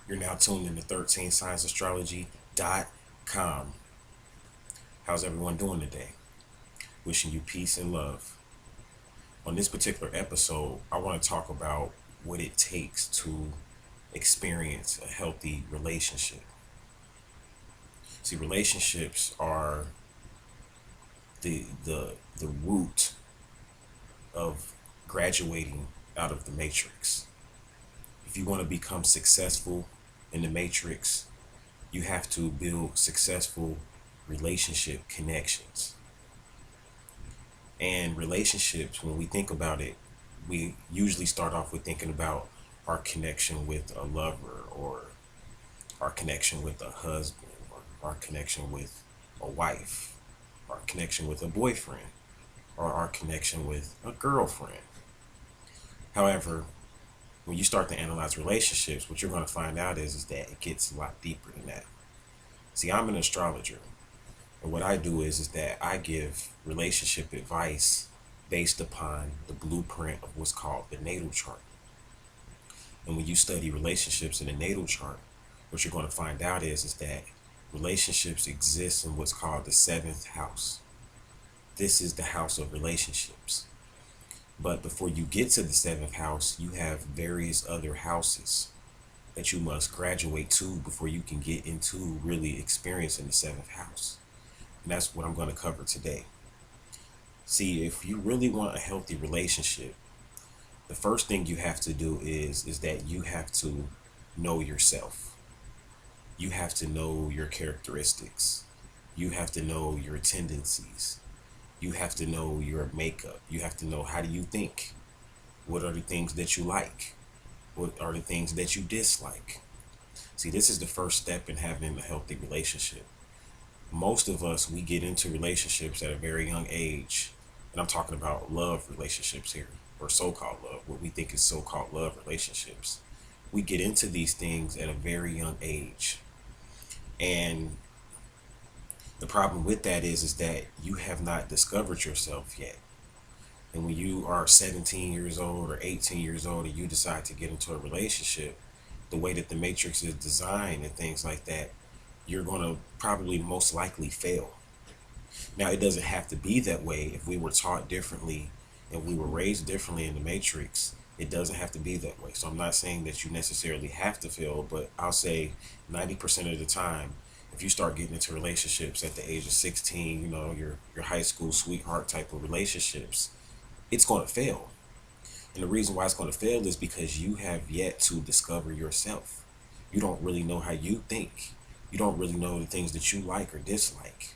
You're now tuned in to 13scienceastrology.com. How's everyone doing today? Wishing you peace and love. On this particular episode, I want to talk about what it takes to experience a healthy relationship. See, relationships are the root of graduating out of the matrix. If you want to become successful in the matrix, you have to build successful relationship connections. And relationships, when we think about it, we usually start off with thinking about our connection with a lover, or our connection with a husband, or our connection with a wife, our connection with a boyfriend, or our connection with a girlfriend. However, when you start to analyze relationships, what you're going to find out is that it gets a lot deeper than that. See, I'm an astrologer, and what I do is that I give relationship advice based upon the blueprint of what's called the natal chart. And when you study relationships in the natal chart, what you're going to find out is that relationships exist in what's called the seventh house. This is the house of relationships. But before you get to the seventh house, you have various other houses that you must graduate to before you can get into really experiencing the seventh house. And that's what I'm going to cover today. See, if you really want a healthy relationship, the first thing you have to do is that you have to know yourself. You have to know your characteristics. You have to know your tendencies. You have to know your makeup. You have to know, how do you think? What are the things that you like? What are the things that you dislike? See, this is the first step in having a healthy relationship. Most of us, we get into relationships at a very young age. And I'm talking about love relationships here, or so-called love, what we think is so-called love relationships. We get into these things at a very young age. And the problem with that is that you have not discovered yourself yet. And when you are 17 years old or 18 years old and you decide to get into a relationship, the way that the matrix is designed and things like that, you're going to probably most likely fail. Now, it doesn't have to be that way. If we were taught differently and we were raised differently in the matrix, it doesn't have to be that way. So I'm not saying that you necessarily have to fail, but I'll say 90% of the time, if you start getting into relationships at the age of 16, your high school sweetheart type of relationships, it's going to fail. And the reason why it's going to fail is because you have yet to discover yourself. You don't really know how you think. You don't really know the things that you like or dislike.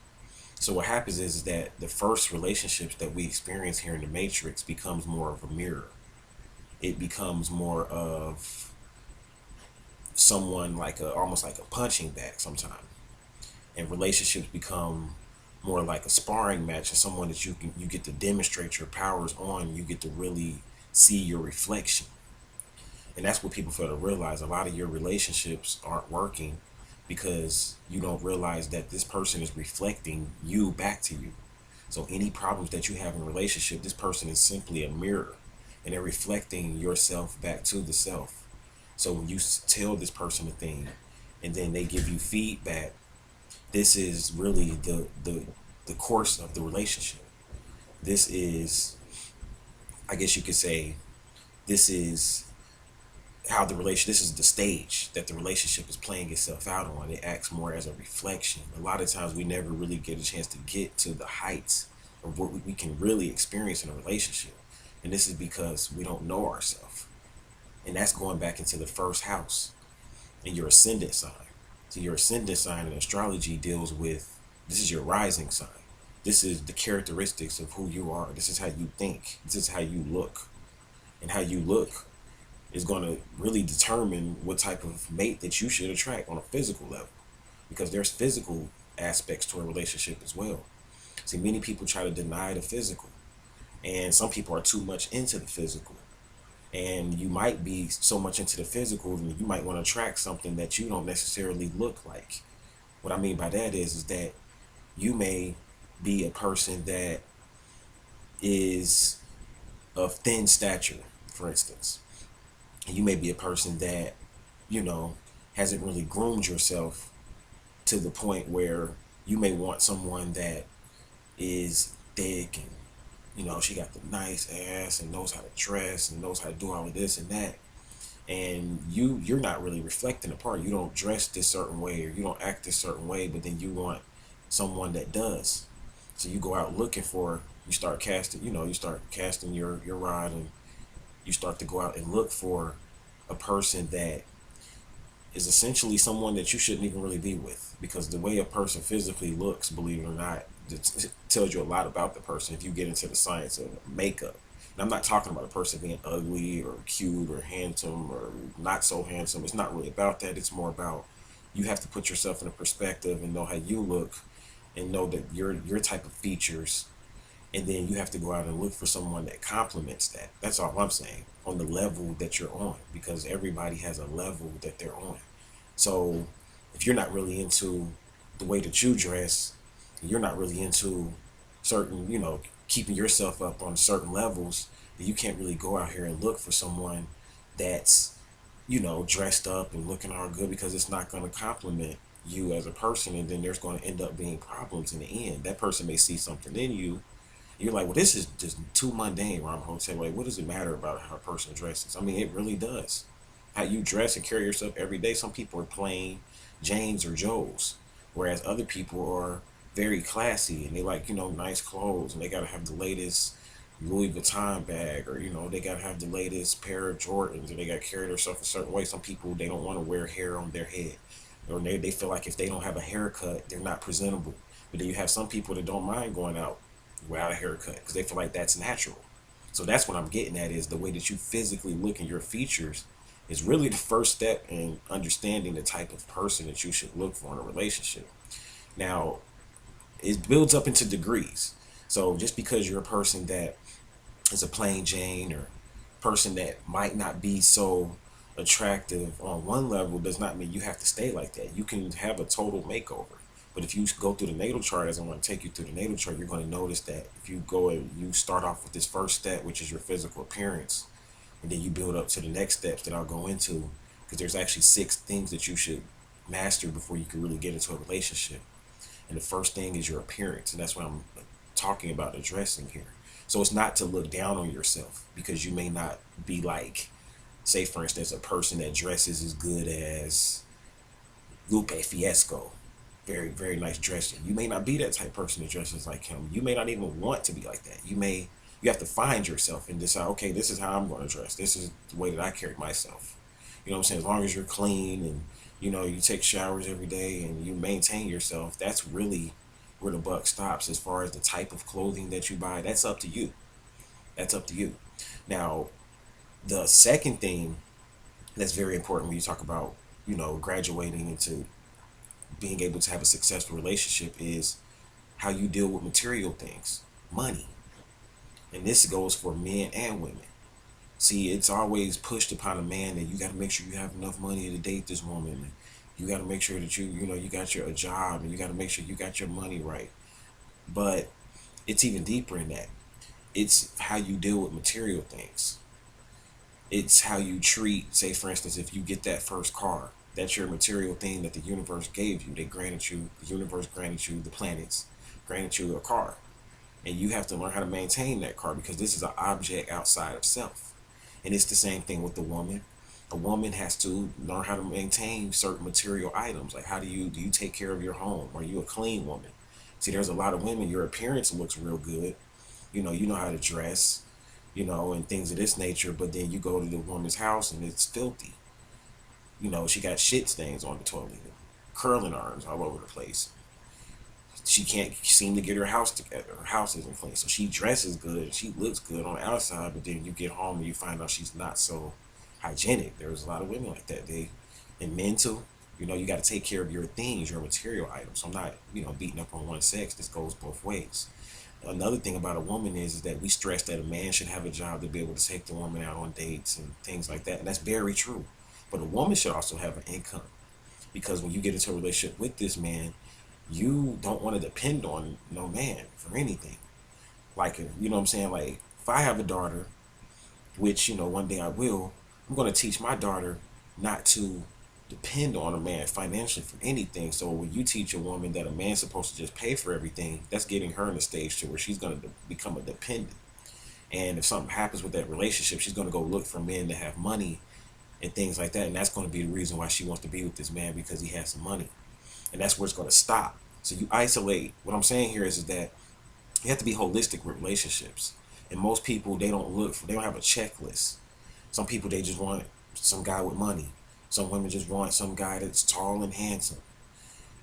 So what happens is that the first relationships that we experience here in the matrix becomes more of a mirror. It becomes more of someone almost like a punching bag sometimes. And relationships become more like a sparring match, and someone that you get to demonstrate your powers on. You get to really see your reflection. And that's what people fail to realize. A lot of your relationships aren't working because you don't realize that this person is reflecting you back to you. So any problems that you have in a relationship, this person is simply a mirror, and they're reflecting yourself back to the self. So when you tell this person a thing and then they give you feedback, this is really the course of the relationship. This is, I guess you could say, this is this is the stage that the relationship is playing itself out on. It acts more as a reflection. A lot of times we never really get a chance to get to the heights of what we can really experience in a relationship. And this is because we don't know ourselves. And that's going back into the first house and your ascendant sign. So your ascendant sign in astrology deals with, this is your rising sign. This is the characteristics of who you are. This is how you think. This is how you look. And how you look is going to really determine what type of mate that you should attract on a physical level, because there's physical aspects to a relationship as well. See, many people try to deny the physical, and some people are too much into the physical, and you might be so much into the physical and you might want to attract something that you don't necessarily look like. What I mean by that is that you may be a person that is of thin stature, for instance. You may be a person that, you know, hasn't really groomed yourself to the point where you may want someone that is thick and she got the nice ass and knows how to dress and knows how to do all of this and that, and you're not really reflecting the part. You don't dress this certain way or you don't act this certain way, but then you want someone that does. So you go out looking for, you start casting your rod, and you start to go out and look for a person that is essentially someone that you shouldn't even really be with, because the way a person physically looks, believe it or not, it tells you a lot about the person if you get into the science of makeup. And I'm not talking about a person being ugly or cute or handsome or not so handsome. It's not really about that. It's more about, you have to put yourself in a perspective and know how you look and know that your type of features, and then you have to go out and look for someone that complements that. That's all I'm saying, on the level that you're on, because everybody has a level that they're on. So if you're not really into the way that you dress, you're not really into certain, keeping yourself up on certain levels, then you can't really go out here and look for someone that's, dressed up and looking all good, because it's not going to complement you as a person, and then there's going to end up being problems in the end. That person may see something in you. You're like, well, this is just too mundane. Ron Holt say, like, what does it matter about how a person dresses? I mean, it really does. How you dress and carry yourself every day. Some people are plain Janes or Joes, whereas other people are very classy and they like, nice clothes, and they got to have the latest Louis Vuitton bag, or, they got to have the latest pair of Jordans, and they got to carry themselves a certain way. Some people, they don't want to wear hair on their head, or they feel like if they don't have a haircut, they're not presentable. But then you have some people that don't mind going out without a haircut because they feel like that's natural. So that's what I'm getting at, is the way that you physically look in your features is really the first step in understanding the type of person that you should look for in a relationship. Now, it builds up into degrees. So just because you're a person that is a plain Jane, or person that might not be so attractive on one level, does not mean you have to stay like that. You can have a total makeover. But if you go through the natal chart, as I want to take you through the natal chart, you're going to notice that if you go and you start off with this first step, which is your physical appearance, and then you build up to the next steps that I'll go into, because there's actually 6 things that you should master before you can really get into a relationship. And the first thing is your appearance, and that's what I'm talking about addressing here. So it's not to look down on yourself, because you may not be like, say for instance, a person that dresses as good as Lupe Fiasco. Very, very nice dressing. You may not be that type of person that dresses like him. You may not even want to be like that. You have to find yourself and decide, okay, this is how I'm going to dress. This is the way that I carry myself. You know what I'm saying? As long as you're clean and, you take showers every day and you maintain yourself, that's really where the buck stops. As far as the type of clothing that you buy, that's up to you. That's up to you. Now, the second thing that's very important when you talk about, graduating into being able to have a successful relationship is how you deal with material things, money. And this goes for men and women. See, it's always pushed upon a man that you got to make sure you have enough money to date this woman. You got to make sure that you got a job, and you got to make sure you got your money right. But it's even deeper than that. It's how you deal with material things. It's how you treat, say for instance, if you get that first car, that's your material thing that the universe gave you. The universe granted you, the planets granted you a car. And you have to learn how to maintain that car, because this is an object outside of self. And it's the same thing with the woman. A woman has to learn how to maintain certain material items. Like, how do you take care of your home? Are you a clean woman? See, there's a lot of women, your appearance looks real good. You know how to dress, and things of this nature. But then you go to the woman's house and it's filthy. She got shit stains on the toilet, curling irons all over the place. She can't seem to get her house together. Her house isn't clean. So she dresses good, she looks good on the outside, but then you get home and you find out she's not so hygienic. There's a lot of women like that. And men too. You got to take care of your things, your material items. So I'm not, beating up on one sex. This goes both ways. Another thing about a woman is that we stress that a man should have a job to be able to take the woman out on dates and things like that. And that's very true. But a woman should also have an income, because when you get into a relationship with this man, you don't want to depend on no man for anything. Like, you know what I'm saying? Like, if I have a daughter, which, one day I will, I'm going to teach my daughter not to depend on a man financially for anything. So when you teach a woman that a man's supposed to just pay for everything, that's getting her in a stage to where she's going to become a dependent. And if something happens with that relationship, she's going to go look for men that have money and things like that. And that's going to be the reason why she wants to be with this man, because he has some money. And that's where it's going to stop. So you isolate. What I'm saying here is that you have to be holistic with relationships. And most people, they don't have a checklist. Some people, they just want some guy with money. Some women just want some guy that's tall and handsome.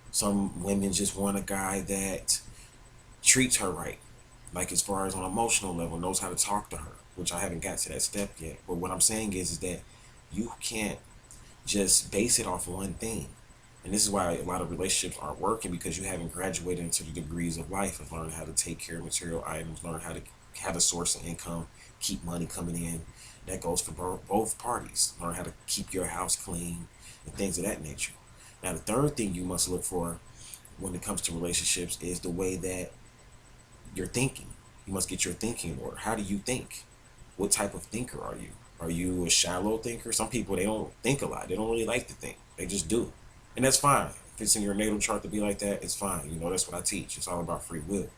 Some women just want a guy that treats her right, like as far as on an emotional level, knows how to talk to her, which I haven't got to that step yet. But what I'm saying is that you can't just base it off one thing. And this is why a lot of relationships aren't working, because you haven't graduated into the degrees of life of learning how to take care of material items, learn how to have a source of income, keep money coming in. That goes for both parties. Learn how to keep your house clean and things of that nature. Now, the third thing you must look for when it comes to relationships is the way that you're thinking. You must get your thinking in order. How do you think? What type of thinker are you? Are you a shallow thinker? Some people, they don't think a lot. They don't really like to think. They just do. And that's fine. If it's in your natal chart to be like that, it's fine. You know, that's what I teach. It's all about free will.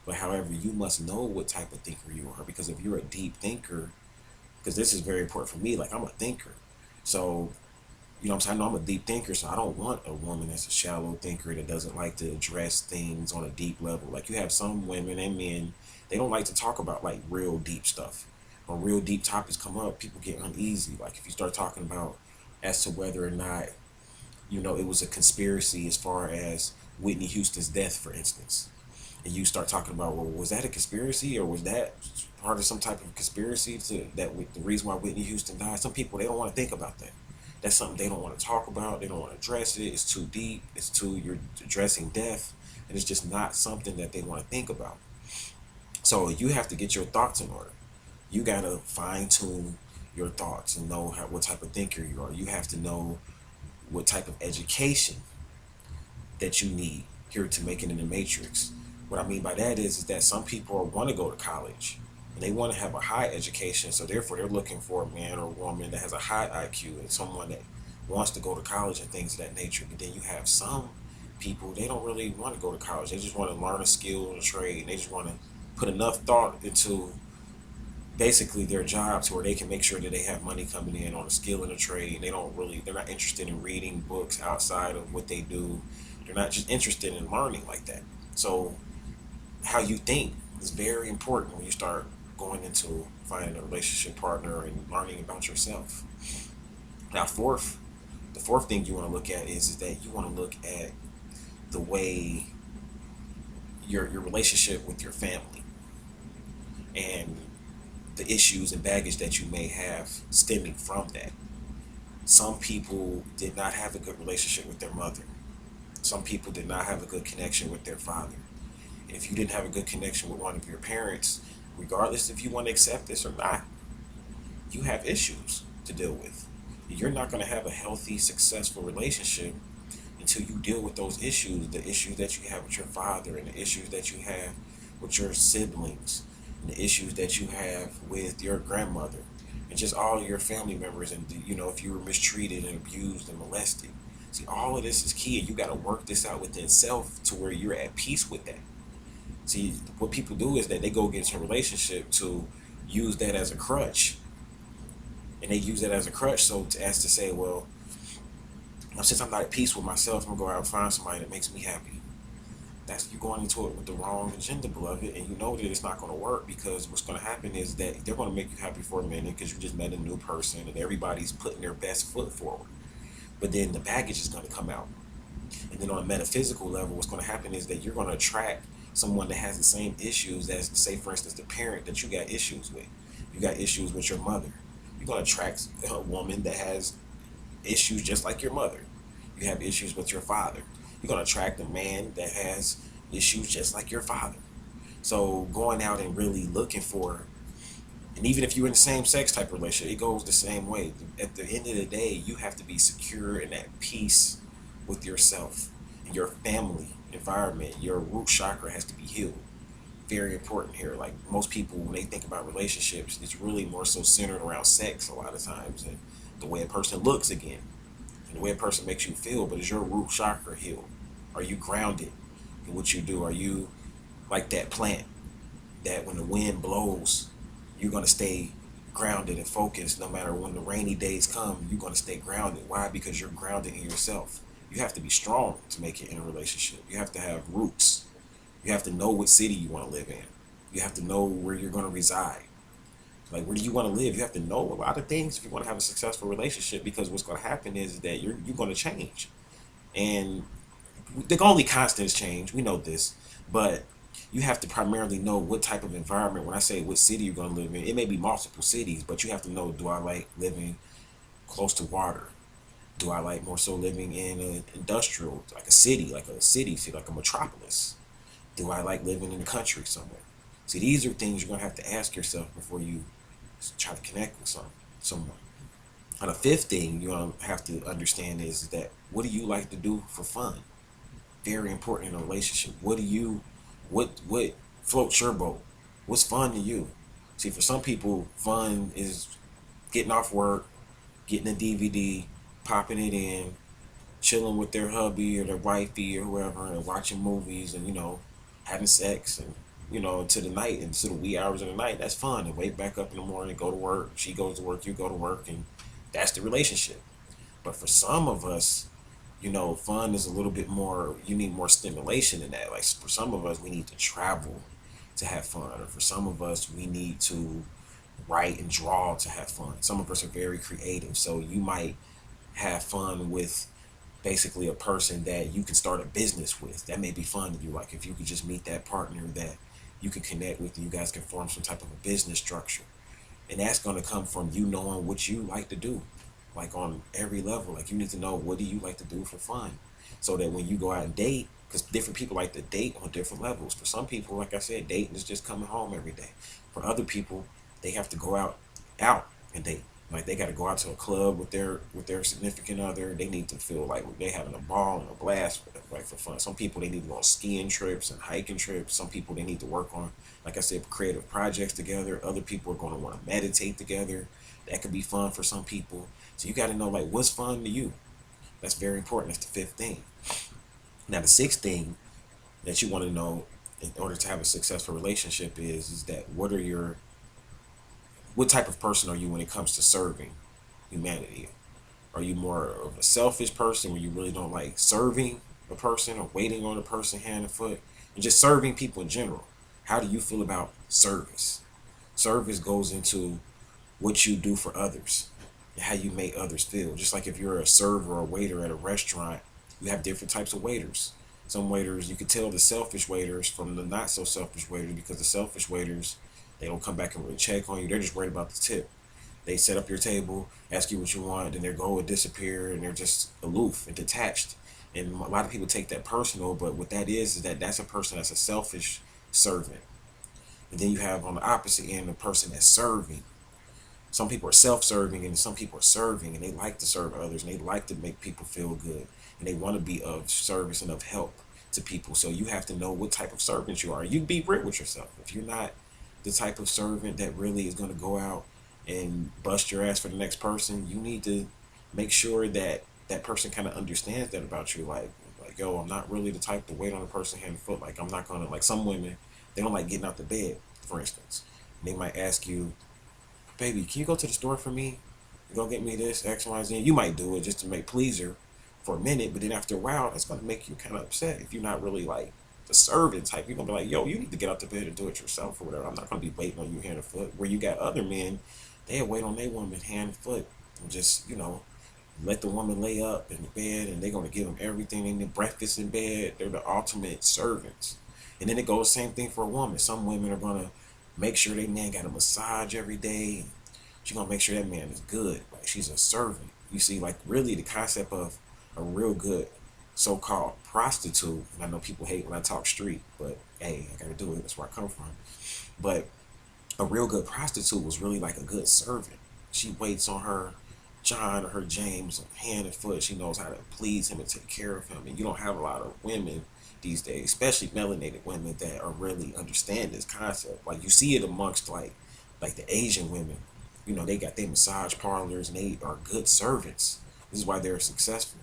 But however, you must know what type of thinker you are. Because if you're a deep thinker, because this is very important for me, like I'm a thinker. So, you know what I'm saying? I know I'm a deep thinker, so I don't want a woman that's a shallow thinker that doesn't like to address things on a deep level. Like you have some women and men, they don't like to talk about like real deep stuff. When real deep topics come up, people get uneasy. Like if you start talking about as to whether or not, you know, it was a conspiracy as far as Whitney Houston's death, for instance. And you start talking about, well, was that a conspiracy, or was that part of some type of conspiracy to that the reason why Whitney Houston died? Some people, they don't want to think about that. That's something they don't want to talk about. They don't want to address it. It's too deep. You're addressing death, and it's just not something that they want to think about. So you have to get your thoughts in order. You got to fine tune your thoughts and know what type of thinker you are. You have to know what type of education that you need here to make it in the matrix. What I mean by that is that some people want to go to college and they want to have a high education, so therefore they're looking for a man or woman that has a high IQ and someone that wants to go to college and things of that nature. But then you have some people, they don't really want to go to college. They just want to learn a skill and a trade, and they just want to put enough thought into basically their job to where they can make sure that they have money coming in on a skill and a trade. They're not interested in reading books outside of what they do. They're not just interested in learning like that. So how you think is very important when you start going into finding a relationship partner and learning about yourself. Now, the fourth thing you want to look at is that you want to look at the way your relationship with your family and the issues and baggage that you may have stemming from that. Some people did not have a good relationship with their mother. Some people did not have a good connection with their father. And if you didn't have a good connection with one of your parents, regardless if you want to accept this or not, you have issues to deal with. You're not going to have a healthy, successful relationship until you deal with those issues, the issues that you have with your father and the issues that you have with your siblings and the issues that you have with your grandmother and just all of your family members, and you know, if you were mistreated and abused and molested. See, all of this is key, and you got to work this out within self to where you're at peace with that. See, what people do is that they go get into a relationship to use that as a crutch, and they use that as a crutch as to say, well, since I'm not at peace with myself, I'm gonna go out and find somebody that makes me happy. That's you going into it with the wrong agenda, beloved, and you know that it's not going to work, because what's going to happen is that they're going to make you happy for a minute because you just met a new person and everybody's putting their best foot forward. But then the baggage is going to come out. And then on a metaphysical level, what's going to happen is that you're going to attract someone that has the same issues as, say, for instance, the parent that you got issues with. You got issues with your mother. You're going to attract a woman that has issues just like your mother. You have issues with your father. You're going to attract a man that has issues just like your father. So going out and really looking for, and even if you're in the same sex type relationship, it goes the same way. At the end of the day, you have to be secure and at peace with yourself and your family environment. Your root chakra has to be healed. Very important here. Like most people, when they think about relationships, it's really more so centered around sex a lot of times and the way a person looks again. and the way a person makes you feel, but is your root chakra healed? Are you grounded in what you do? Are you like that plant that when the wind blows, you're going to stay grounded and focused no matter when the rainy days come? You're going to stay grounded. Why? Because you're grounded in yourself. You have to be strong to make it in a relationship. You have to have roots. You have to know what city you want to live in. You have to know where you're going to reside. Like, where do you want to live? You have to know a lot of things if you want to have a successful relationship, because what's going to happen is that you're going to change. And the only constant is change. We know this. But you have to primarily know what type of environment. When I say what city you're going to live in, it may be multiple cities, but you have to know, do I like living close to water? Do I like more so living in an industrial, like a city, like a metropolis? Do I like living in the country somewhere? See, these are things you're going to have to ask yourself before you try to connect with someone. And the fifth thing you're going to have to understand is that, what do you like to do for fun? Very important in a relationship. What floats your boat? What's fun to you? See, for some people, fun is getting off work, getting a DVD, popping it in, chilling with their hubby or their wifey or whoever, and watching movies, and having sex, and to the night, and to the wee hours of the night. That's fun. And wake back up in the morning, go to work. She goes to work, you go to work, and that's the relationship. But for some of us, fun is a little bit more. You need more stimulation in that. Like, for some of us, we need to travel to have fun, or for some of us, we need to write and draw to have fun. Some of us are very creative, so you might have fun with basically a person that you can start a business with. That may be fun to you. Like, if you could just meet that partner that you can connect with, and you guys can form some type of a business structure. And that's going to come from you knowing what you like to do, like on every level. Like, you need to know, what do you like to do for fun, so that when you go out and date, because different people like to date on different levels. For some people, like I said, dating is just coming home every day. For other people, they have to go out and date. Like, they got to go out to a club with their significant other. They need to feel like they having a ball and a blast, like, for fun. Some people, they need to go on skiing trips and hiking trips. Some people, they need to work on, like I said, creative projects together. Other people are going to want to meditate together. That could be fun for some people. So you got to know, like, what's fun to you. That's very important. That's the fifth thing. Now, the sixth thing that you want to know in order to have a successful relationship is that, what type of person are you when it comes to serving humanity? Are you more of a selfish person, where you really don't like serving a person or waiting on a person hand and foot, and just serving people in general? How do you feel about service? Service goes into what you do for others and how you make others feel. Just like if you're a server or a waiter at a restaurant, you have different types of waiters. Some waiters, you can tell the selfish waiters from the not so selfish waiters, because the selfish waiters, they don't come back and really check on you. They're just worried about the tip. They set up your table, ask you what you want, then their goal would disappear, and they're just aloof and detached. And a lot of people take that personal, but what that is that that's a person that's a selfish servant. And then you have on the opposite end a person that's serving. Some people are self-serving, and some people are serving, and they like to serve others, and they like to make people feel good, and they want to be of service and of help to people. So you have to know what type of servant you are. You be real with yourself. If you're not the type of servant that really is going to go out and bust your ass for the next person, you need to make sure that that person kind of understands that about you. Like, yo, I'm not really the type to wait on a person hand and foot. Like, I'm not gonna, like, some women, they don't like getting out the bed, for instance. They might ask you, baby, can you go to the store for me? Go get me this, X, Y, Z. You might do it just to make please her for a minute, but then after a while, that's gonna make you kind of upset if you're not really like the servant type. You're gonna be like, yo, you need to get out the bed and do it yourself or whatever. I'm not gonna be waiting on you hand and foot. Where you got other men, they wait on their woman hand and foot, and just, let the woman lay up in the bed, and they're gonna give them everything. They need breakfast in bed. They're the ultimate servants. And then it goes same thing for a woman. Some women are gonna make sure they man got a massage every day. She's gonna make sure that man is good. Like, she's a servant. You see, like, really the concept of a real good so-called prostitute, and I know people hate when I talk street, but hey, I gotta do it. That's where I come from. But a real good prostitute was really like a good servant. She waits on her John or her James hand and foot. She knows how to please him and take care of him. And you don't have a lot of women these days, especially melanated women, that are really understand this concept. Like, you see it amongst like the Asian women. They got their massage parlors, and they are good servants. This is why they're successful.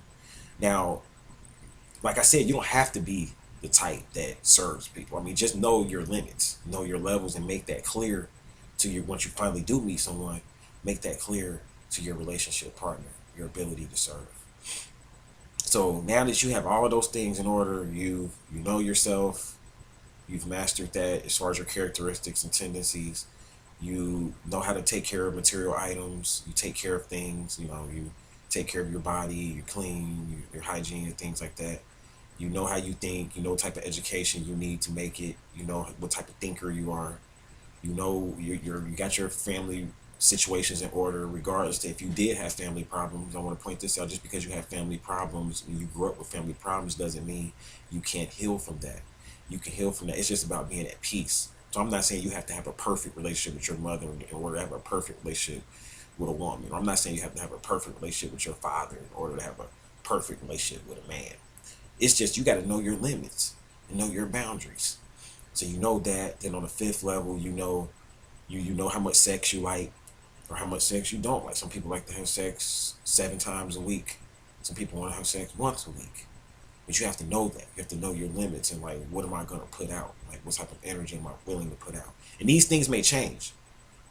Now, like I said, you don't have to be the type that serves people. I mean, just know your limits, know your levels, and make that clear to your, once you finally do meet someone, make that clear to your relationship partner, your ability to serve. So now that you have all of those things in order, you know yourself, you've mastered that as far as your characteristics and tendencies. You know how to take care of material items. You take care of things. You know, you take care of your body. You're clean. Your hygiene and things like that. You know how you think. You know what type of education you need to make it. You know what type of thinker you are. You know you got your family situations in order, regardless if you did have family problems. I want to point this out: just because you have family problems and you grew up with family problems doesn't mean you can't heal from that. You can heal from that. It's just about being at peace. So I'm not saying you have to have a perfect relationship with your mother in order to have a perfect relationship with a woman. I'm not saying you have to have a perfect relationship with your father in order to have a perfect relationship with a man. It's just you got to know your limits and know your boundaries. So you know that. Then on the fifth level, you know how much sex you like or how much sex you don't like. Some people like to have sex 7 times a week. Some people want to have sex once a week. But you have to know that. You have to know your limits and like, what am I going to put out? Like, what type of energy am I willing to put out? And these things may change.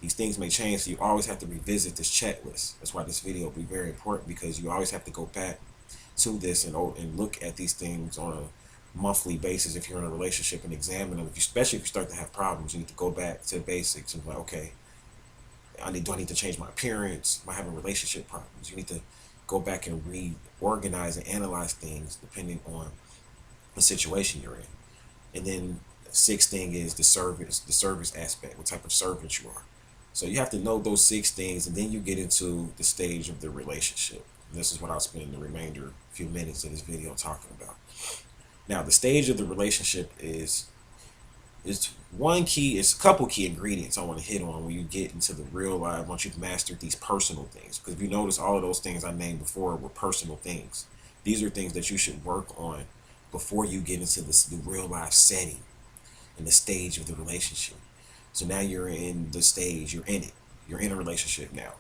These things may change, so you always have to revisit this checklist. That's why this video will be very important, because you always have to go back to this and look at these things on a monthly basis if you're in a relationship and examine them. Especially if you start to have problems, you need to go back to the basics and like, okay, do I need to change my appearance? Am I having relationship problems? You need to go back and reorganize and analyze things depending on the situation you're in. And then the sixth thing is the service aspect, what type of servant you are. So you have to know those 6 things, and then you get into the stage of the relationship. And this is what I'll spend the remainder few minutes of this video talking about. Now, the stage of the relationship is a couple key ingredients I want to hit on when you get into the real life, once you've mastered these personal things. Because if you notice, all of those things I named before were personal things. These are things that you should work on before you get into the real life setting and the stage of the relationship. So now you're in the stage, you're in it. You're in a relationship now.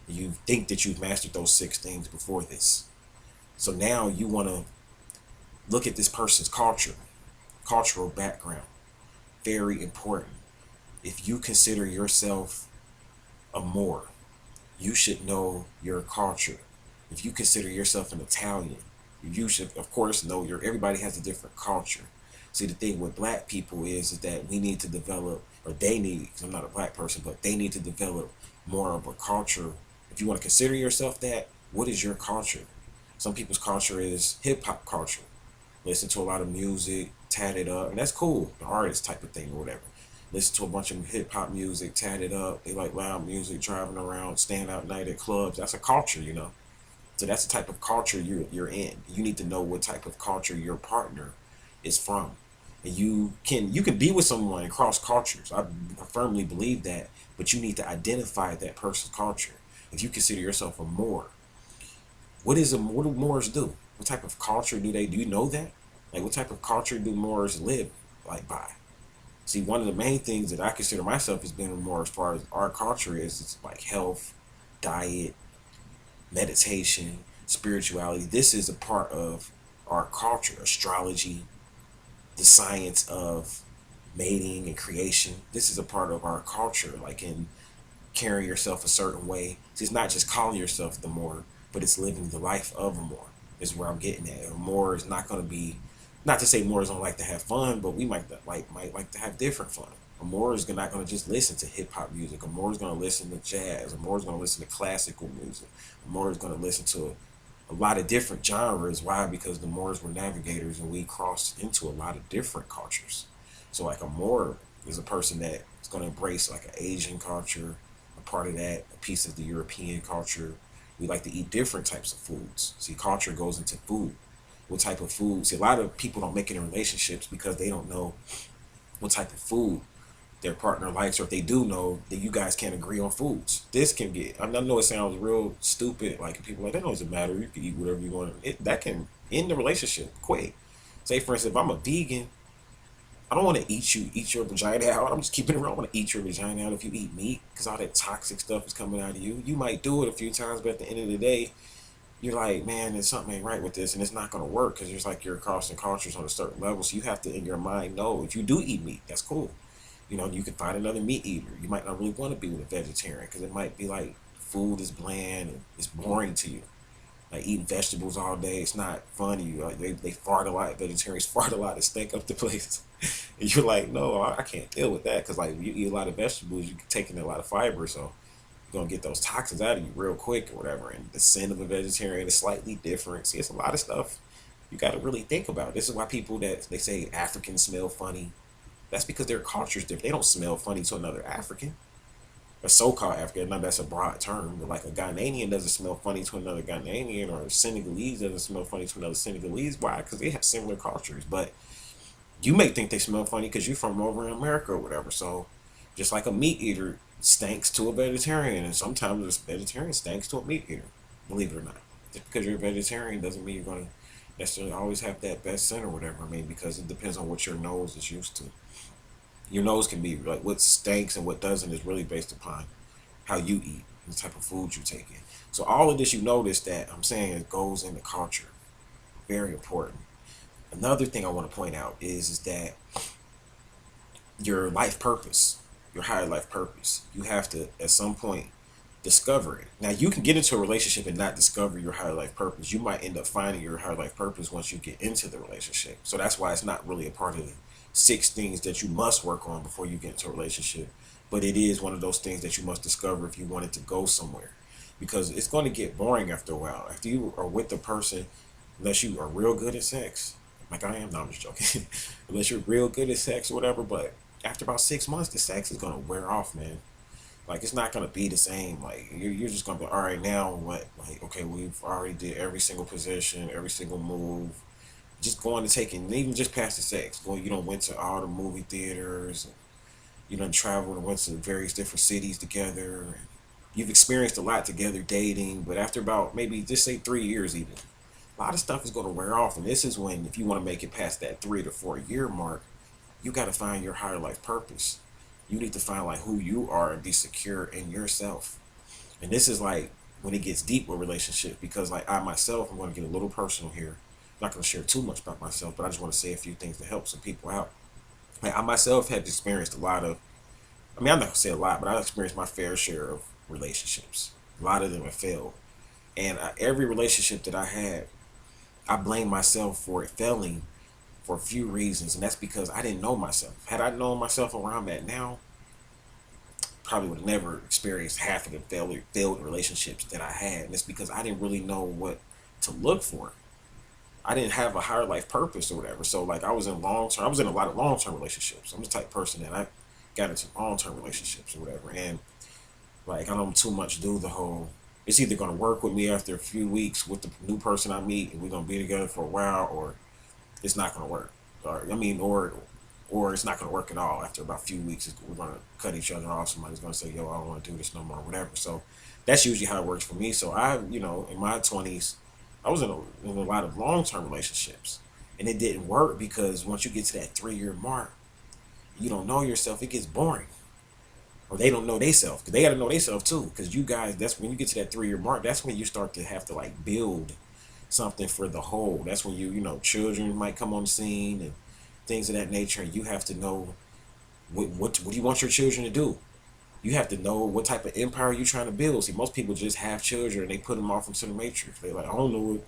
You think that you've mastered those 6 things before this. So now you want to look at this person's cultural background. Very important. If you consider yourself a Moor, you should know your culture. If you consider yourself an Italian, you should, of course, know everybody has a different culture. See, the thing with black people is that we need to develop, or they need, because I'm not a black person, but they need to develop more of a culture. If you want to consider yourself that, what is your culture? Some people's culture is hip-hop culture. Listen to a lot of music, tatted up, and that's cool, the artist type of thing or whatever. Listen to a bunch of hip-hop music, tatted up, they like loud music, driving around, staying out night at clubs. That's a culture, you know. So that's the type of culture you're in. You need to know what type of culture your partner is from. And you can be with someone across cultures. I firmly believe that, but you need to identify that person's culture. If you consider yourself a Moor, what do Moors do? What type of culture do you know that? Like, what type of culture do Moors live like by? See, one of the main things that I consider myself as being more as far as our culture is, it's like health, diet, meditation, spirituality. This is a part of our culture. Astrology, the science of mating and creation. This is a part of our culture, like in carrying yourself a certain way. See, it's not just calling yourself the Moor, but it's living the life of a Moor, is where I'm getting at. A Moor is not going to be, not to say Moors don't like to have fun, but we might like to have different fun. A Moor is not going to just listen to hip-hop music. A Moor is going to listen to jazz. A Moor is going to listen to classical music. A Moor is going to listen to a lot of different genres. Why? Because the Moors were navigators and we crossed into a lot of different cultures. So like a Moor is a person that is going to embrace like an Asian culture, a part of that, a piece of the European culture. We like to eat different types of foods. See, culture goes into food. What type of food? See, a lot of people don't make it in relationships because they don't know what type of food their partner likes, or if they do know, that you guys can't agree on foods. This can get, I know it sounds real stupid, like people like, that doesn't matter, you can eat whatever you want. That can end the relationship quick. Say for instance, if I'm a vegan, I don't want to eat your vagina out. I'm just keeping it real. I want to eat your vagina out if you eat meat, because all that toxic stuff is coming out of you. You might do it a few times, but at the end of the day, you're like, man, there's something ain't right with this, and it's not going to work because there's like you're crossing cultures on a certain level. So you have to, in your mind, know if you do eat meat, that's cool. You know, you can find another meat eater. You might not really want to be with a vegetarian because it might be like food is bland and it's boring to you. Like eating vegetables all day, it's not fun to you. Like they fart a lot. Vegetarians fart a lot and stink up the place. And you're like, no, I can't deal with that because like you eat a lot of vegetables, you're taking a lot of fiber, so you're gonna get those toxins out of you real quick or whatever. And the sin of a vegetarian is slightly different. See, it's a lot of stuff you got to really think about. This is why people that they say Africans smell funny. That's because their culture is different. They don't smell funny to another African. A so-called African, now that's a broad term, but like a Ghanaian doesn't smell funny to another Ghanaian, or a Senegalese doesn't smell funny to another Senegalese. Why? Because they have similar cultures. But you may think they smell funny because you're from over in America or whatever. So just like a meat eater stinks to a vegetarian, and sometimes a vegetarian stinks to a meat eater, believe it or not. Just because you're a vegetarian doesn't mean you're going to necessarily always have that best scent or whatever. I mean, because it depends on what your nose is used to. Your nose can be like what stinks and what doesn't is really based upon how you eat, the type of food you take in. So all of this, you notice that I'm saying it goes into culture. Very important. Another thing I want to point out is that your life purpose, your higher life purpose, you have to at some point discover it. Now you can get into a relationship and not discover your higher life purpose. You might end up finding your higher life purpose once you get into the relationship. So that's why it's not really a part of the 6 things that you must work on before you get into a relationship. But it is one of those things that you must discover if you want it to go somewhere. Because it's going to get boring after a while. After you are with the person, unless you are real good at sex, like I am, no, I'm just joking. Unless you're real good at sex or whatever, but after about 6 months, the sex is gonna wear off, man. Like it's not gonna be the same. Like you're just gonna be all right now. What? Like okay, we've already did every single position, every single move. Just going to taking even just past the sex. Going, you don't went to all the movie theaters. You done traveled and went to various different cities together. You've experienced a lot together dating, but after about maybe just say 3 years even, a lot of stuff is going to wear off. And this is when, if you want to make it past that 3 to 4 year mark, you got to find your higher life purpose. You need to find like who you are and be secure in yourself. And this is like when it gets deep with relationships because like I myself, I'm going to get a little personal here. I'm not going to share too much about myself, but I just want to say a few things to help some people out. Like I myself have experienced a lot of, I mean, I'm not going to say a lot, but I've experienced my fair share of relationships. A lot of them have failed. And every relationship that I had, I blame myself for it failing for a few reasons, and that's because I didn't know myself. Had I known myself where I'm at now, probably would have never experienced half of the failed relationships that I had. And it's because I didn't really know what to look for. I didn't have a higher life purpose or whatever. So like I was in long term. I was in a lot of long term relationships. I'm the type of person that I got into long term relationships or whatever. And like I don't too much do the whole. It's either gonna work with me after a few weeks with the new person I meet, and we're gonna be together for a while, or it's not going to work. Or I mean, or it's not going to work at all. After about a few weeks, we're going to cut each other off. Somebody's going to say, "Yo, I don't want to do this no more," whatever. So that's usually how it works for me. So I, in my 20s, I was in a lot of long term relationships, and it didn't work because once you get to that 3 year mark, you don't know yourself. It gets boring, or they don't know themselves because they got to know themselves too. Because you guys, that's when you get to that 3 year mark. That's when you start to have to like build something for the whole. That's when children might come on the scene and things of that nature. And you have to know what do you want your children to do. You have to know what type of empire you're trying to build. See, most people just have children and they put them off into the matrix. They're like, I don't know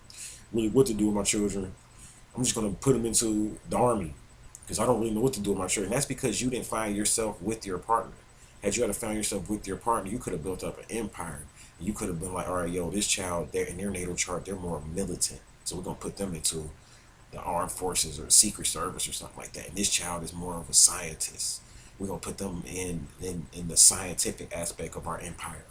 really what to do with my children. I'm just gonna put them into the army because I don't really know what to do with my children. That's because you didn't find yourself with your partner. Had you had found yourself with your partner, you could have built up an empire. You could have been like, all right, yo, this child, they're in their natal chart, they're more militant. So we're gonna put them into the armed forces or the secret service or something like that. And this child is more of a scientist. We're gonna put them in the scientific aspect of our empire.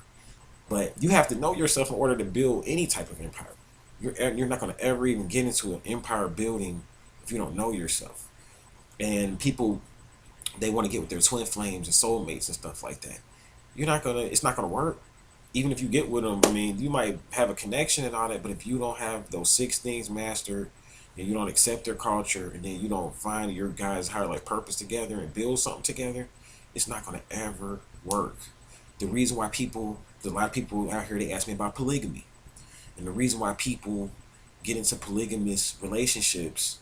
But you have to know yourself in order to build any type of empire. You're not gonna ever even get into an empire building if you don't know yourself. And people, they want to get with their twin flames and soulmates and stuff like that. It's not gonna work. Even if you get with them, I mean, you might have a connection and all that, but if you don't have those 6 things mastered, and you don't accept their culture, and then you don't find your guys' higher like purpose together and build something together, it's not gonna ever work. The reason why a lot of people out here, they ask me about polygamy. And the reason why people get into polygamous relationships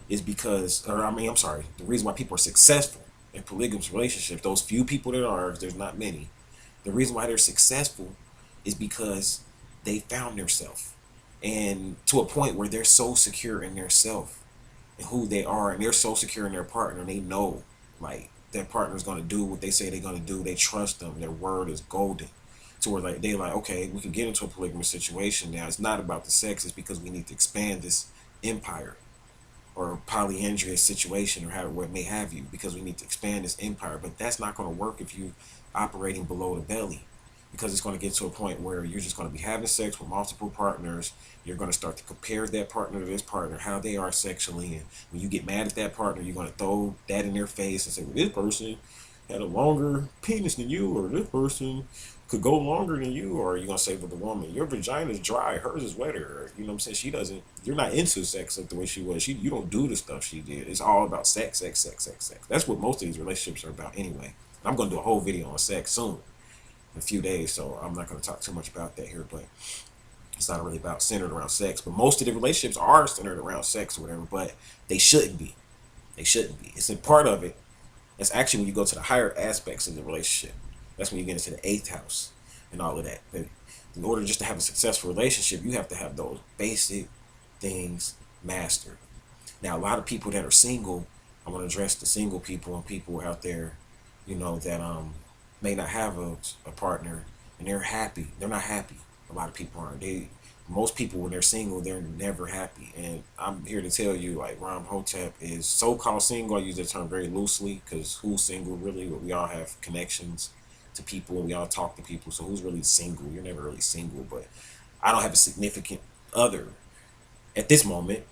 is because, or I mean, I'm sorry, the reason why people are successful in polygamous relationships, those few people that are, there's not many, the reason why they're successful is because they found themselves, and to a point where they're so secure in their self and who they are, and they're so secure in their partner, they know like their partner's going to do what they say they're going to do. They trust them. Their word is golden. To where like they're like, okay, we can get into a polygamous situation now. It's not about the sex. It's because we need to expand this empire or polyandrous situation or however it may have you, because we need to expand this empire. But that's not going to work if you operating below the belly, because it's going to get to a point where you're just going to be having sex with multiple partners. You're going to start to compare that partner to this partner, how they are sexually, and when you get mad at that partner, you're going to throw that in their face and say, well, this person had a longer penis than you, or this person could go longer than you, or you're gonna say with the woman, your vagina is dry, hers is wetter. Or, you know what I'm saying? She doesn't. You're not into sex like the way she was. You don't do the stuff she did. It's all about sex, sex, sex, sex, sex. That's what most of these relationships are about anyway. I'm gonna do a whole video on sex soon, in a few days. So I'm not gonna talk too much about that here, but it's not really about centered around sex. But most of the relationships are centered around sex or whatever. But they shouldn't be. They shouldn't be. It's a part of it. That's actually when you go to the higher aspects of the relationship. That's when you get into the eighth house and all of that. But in order just to have a successful relationship, you have to have those basic things mastered. Now, a lot of people that are single, I want to address the single people and people out there, that may not have a partner and they're happy. They're not happy. A lot of people aren't. Most people when they're single, they're never happy. And I'm here to tell you, like, Ram Hotep is so-called single. I use that term very loosely because who's single really? We all have connections to people. We all talk to people. So who's really single? You're never really single. But I don't have a significant other at this moment,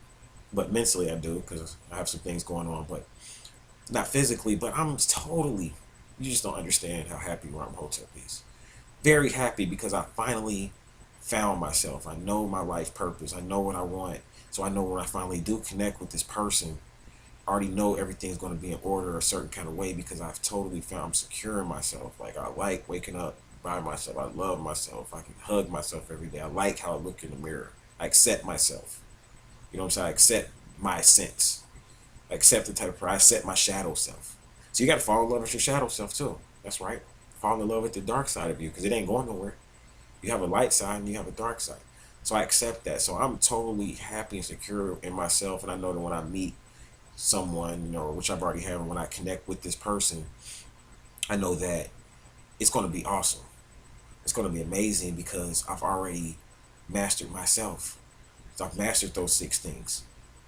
but mentally I do because I have some things going on. But not physically. But I'm totally. You just don't understand how happy Ram Hotep is. Very happy because I finally found myself. I know my life purpose. I know what I want. So I know when I finally do connect with this person, I already know everything's going to be in order a certain kind of way because I've totally found I'm secure in myself. Like, I like waking up by myself. I love myself. I can hug myself every day. I like how I look in the mirror. I accept myself. You know what I'm saying? I accept my sense. I accept the type of person. I accept my shadow self. So you got to fall in love with your shadow self too. That's right. Fall in love with the dark side of you because it ain't going nowhere. You have a light side and you have a dark side. So I accept that. So I'm totally happy and secure in myself. And I know that when I meet someone, which I've already had, when I connect with this person, I know that it's going to be awesome. It's going to be amazing because I've already mastered myself. So I've mastered those six things.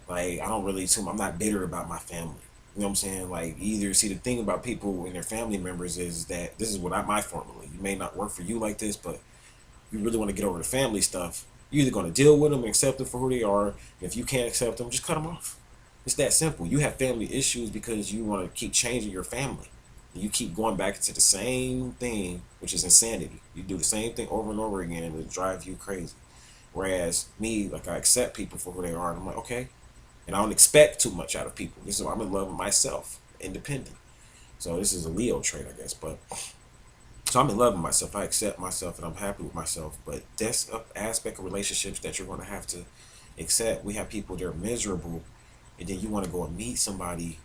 Like, I don't really, I'm not bitter about my family. You know what I'm saying? Like, either, see, the thing about people and their family members is that this is what my formula. You may not work for you like this, but you really want to get over the family stuff, you're either going to deal with them and accept them for who they are. And if you can't accept them, just cut them off. It's that simple. You have family issues because you want to keep changing your family. And you keep going back into the same thing, which is insanity. You do the same thing over and over again and it drives you crazy. Whereas me, like, I accept people for who they are. And I'm like, okay. And I don't expect too much out of people. This is why I'm in love with myself, independent. So this is a Leo trait, I guess. But so I'm in love with myself. I accept myself and I'm happy with myself. But that's an aspect of relationships that you're going to have to accept. We have people that are miserable, and then you want to go and meet somebody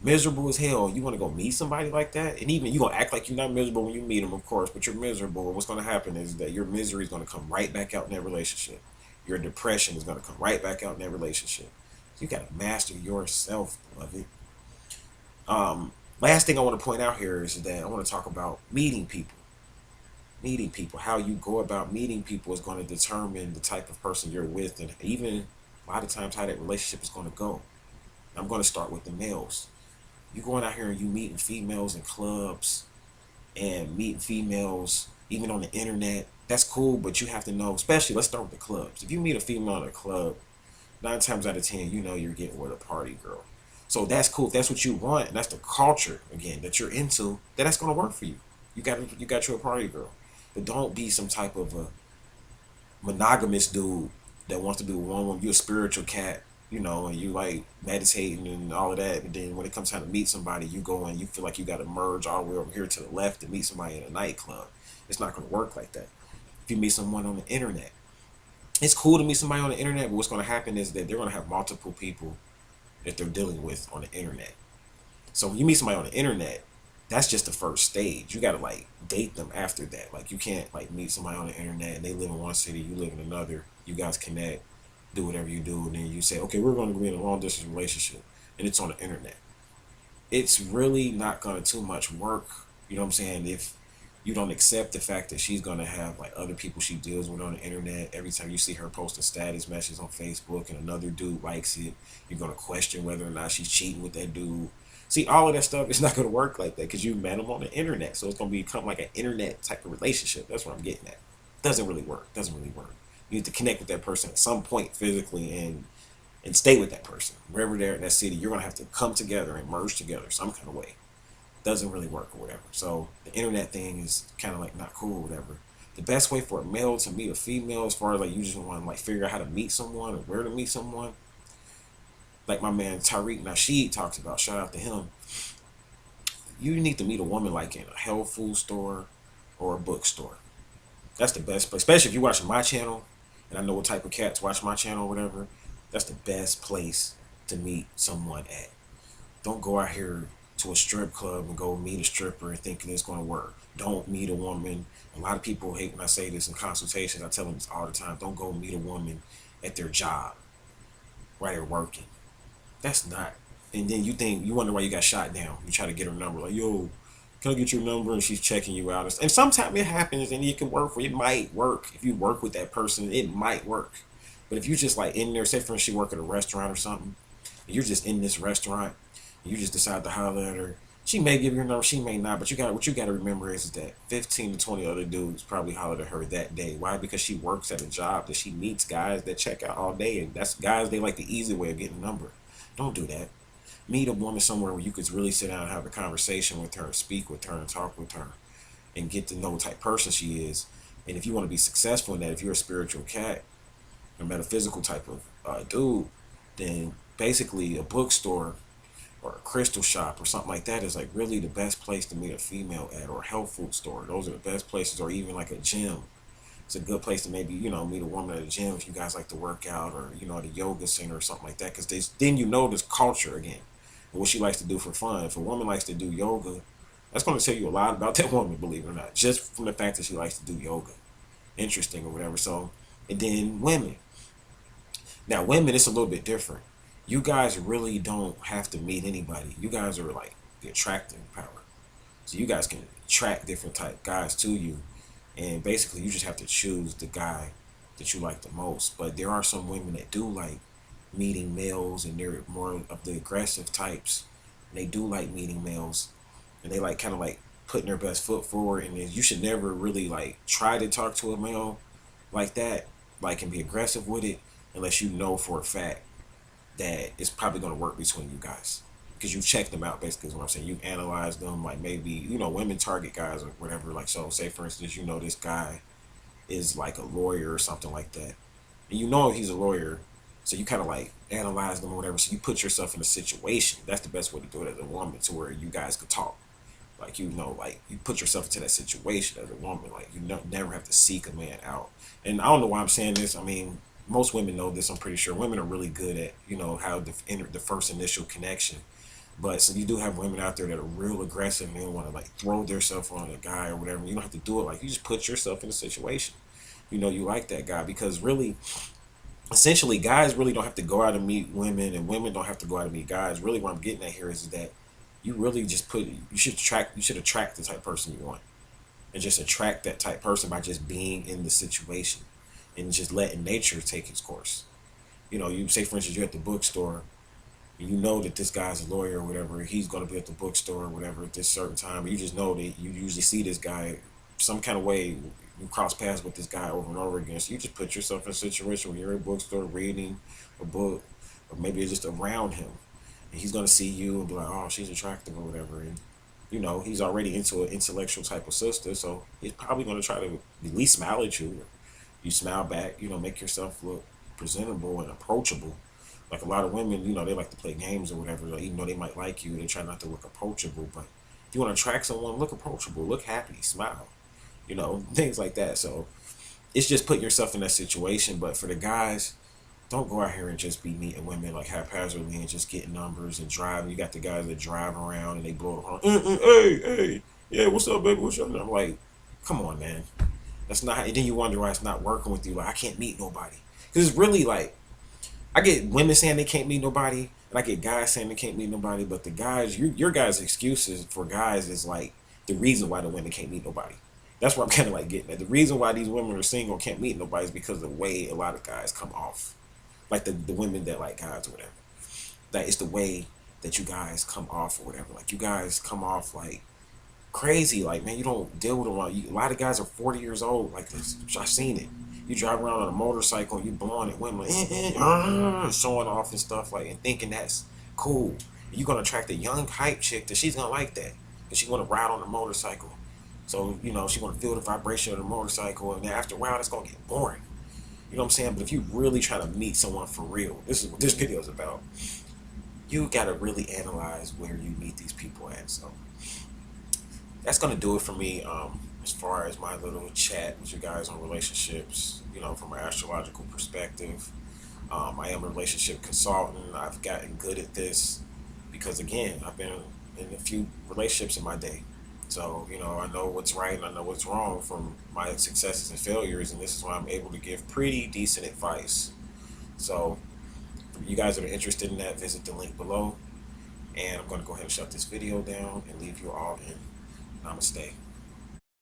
miserable as hell. You want to go meet somebody like that, and even you going to act like you're not miserable when you meet them, of course, but you're miserable. And what's going to happen is that your misery is going to come right back out in that relationship. Your depression is going to come right back out in that relationship. So you got to master yourself, beloved. Last thing I want to point out here is that I want to talk about meeting people. Meeting people. How you go about meeting people is going to determine the type of person you're with, and even a lot of times how that relationship is going to go. I'm going to start with the males. You going out here and you meeting females in clubs and meeting females even on the internet. That's cool, but you have to know, especially, let's start with the clubs. If you meet a female in a club, 9 times out of 10, you know you're getting with a party girl. So that's cool. If that's what you want, and that's the culture, again, that you're into, then that's going to work for you. You got you a party girl. But don't be some type of a monogamous dude that wants to be with one woman. You're a spiritual cat, and you like meditating and all of that. And then when it comes time to meet somebody, you go and you feel like you got to merge all the way over here to the left to meet somebody in a nightclub. It's not going to work like that. If you meet someone on the internet, It's cool to meet somebody on the internet, but what's going to happen is that they're going to have multiple people that they're dealing with on the internet. So when you meet somebody on the internet, that's just the first stage. You got to like date them after that. Like you can't like meet somebody on the internet and they live in one city, you live in another. You guys connect, do whatever you do, and then you say, okay, we're going to be in a long distance relationship, and it's on the internet. It's really not going to too much work. You know what I'm saying? If you don't accept the fact that she's going to have like other people she deals with on the internet, every time you see her post a status message on Facebook and another dude likes it, you're going to question whether or not she's cheating with that dude. See, all of that stuff is not going to work like that because you met him on the internet. So it's going to become like an internet type of relationship. That's what I'm getting at. Doesn't really work. Doesn't really work. You need to connect with that person at some point physically and stay with that person. Wherever they're in that city, you're gonna have to come together and merge together some kind of way. Doesn't really work or whatever. So the internet thing is kind of like not cool or whatever. The best way for a male to meet a female, as far as like you just want to like figure out how to meet someone or where to meet someone, like my man Tariq Nasheed talks about, shout out to him. You need to meet a woman like in a health food store or a bookstore. That's the best place, especially if you're watching my channel, and I know what type of cats watch my channel or whatever. That's the best place to meet someone at. Don't go out here to a strip club and go meet a stripper and thinking it's going to work. Don't meet a woman. A lot of people hate when I say this in consultations. I tell them this all the time. Don't go meet a woman at their job while they're working. That's not. And then you wonder why you got shot down. You try to get her number, like, yo, can I get your number? And she's checking you out. And sometimes it happens and it can work for you. It might work. If you work with that person, it might work. But if you just like in there, say for instance, she work at a restaurant or something, and you're just in this restaurant, and you just decide to holler at her. She may give you her number, she may not. But what you got to remember is that 15 to 20 other dudes probably hollered at her that day. Why? Because she works at a job that she meets guys that check out all day, and that's guys they like the easy way of getting a number. Don't do that. Meet a woman somewhere where you could really sit down and have a conversation with her, and speak with her, and talk with her, and get to know what type person she is. And if you want to be successful in that, if you're a spiritual cat, a metaphysical type of dude, then basically a bookstore or a crystal shop or something like that is like really the best place to meet a female at, or a health food store. Those are the best places, or even like a gym. It's a good place to maybe, meet a woman at a gym if you guys like to work out, or, at a yoga center or something like that. Because then this culture again, and what she likes to do for fun. If a woman likes to do yoga, that's going to tell you a lot about that woman, believe it or not, just from the fact that she likes to do yoga. Interesting or whatever. So, and then women. Now, women, it's a little bit different. You guys really don't have to meet anybody. You guys are like the attracting power. So you guys can attract different type guys to you. And basically, you just have to choose the guy that you like the most. But there are some women that do like meeting males, and they're more of the aggressive types. And they do like meeting males. And they like kind of like putting their best foot forward. And you should never really like try to talk to a male like that, like, and be aggressive with it, unless you know for a fact that it's probably going to work between you guys, because you check them out. Basically is what I'm saying. You analyze them, like maybe women target guys or whatever. Like, so say for instance, this guy is like a lawyer or something like that, and he's a lawyer, so you kind of like analyze them or whatever. So you put yourself in a situation. That's the best way to do it as a woman, to where you guys could talk. Like, like you put yourself into that situation as a woman. Like, never have to seek a man out. And I don't know why I'm saying this. I mean, most women know this. I'm pretty sure women are really good at how the first initial connection. But so you do have women out there that are real aggressive and want to like throw themselves on a guy or whatever. You don't have to do it. Like, you just put yourself in a situation. You like that guy, because really, essentially, guys really don't have to go out and meet women, and women don't have to go out and meet guys. Really, what I'm getting at here is that you really just you should attract the type of person you want, and just attract that type of person by just being in the situation and just letting nature take its course. You say for instance you're at the bookstore, and you know that this guy's a lawyer or whatever, he's going to be at the bookstore or whatever at this certain time. You just know that you usually see this guy some kind of way. You cross paths with this guy over and over again. So you just put yourself in a situation where you're at a bookstore reading a book, or maybe it's just around him, and he's going to see you and be like, oh, she's attractive or whatever. And he's already into an intellectual type of sister, so he's probably going to try to at least smile at you. You smile back, make yourself look presentable and approachable. Like, a lot of women, they like to play games or whatever. Like, even though they might like you, they try not to look approachable. But if you want to attract someone, look approachable, look happy, smile, things like that. So it's just putting yourself in that situation. But for the guys, don't go out here and just be meeting women like haphazardly and just getting numbers and driving. You got the guys that drive around and they blow the horn. Hey, hey, yeah, what's up, baby? What's up? And I'm like, come on, man. That's not. And then you wonder why it's not working with you. Like, I can't meet nobody. Because it's really like, I get women saying they can't meet nobody, and I get guys saying they can't meet nobody. But the guys, your guys' excuses for guys is like the reason why the women can't meet nobody. That's what I'm kind of like getting at. The reason why these women are single and can't meet nobody is because of the way a lot of guys come off. Like the women that like guys or whatever. That it's the way that you guys come off or whatever. Like you guys come off like crazy. Like, man, you don't deal with them. A lot of guys are 40 years old. Like this, I've seen it. You drive around on a motorcycle and you blowing at women, like, showing off and stuff, like, and thinking that's cool. You're gonna attract a young hype chick that she's gonna like that, and she's gonna ride on a motorcycle. So she's gonna feel the vibration of the motorcycle, and then after a while, it's gonna get boring. You know what I'm saying? But if you really try to meet someone for real, this is what this video is about. You gotta really analyze where you meet these people at. So that's gonna do it for me. As far as my little chat with you guys on relationships, from an astrological perspective. I am a relationship consultant. I've gotten good at this because, again, I've been in a few relationships in my day. So, I know what's right and I know what's wrong from my successes and failures, and this is why I'm able to give pretty decent advice. So, for you guys that are interested in that, visit the link below. And I'm going to go ahead and shut this video down and leave you all in. Namaste.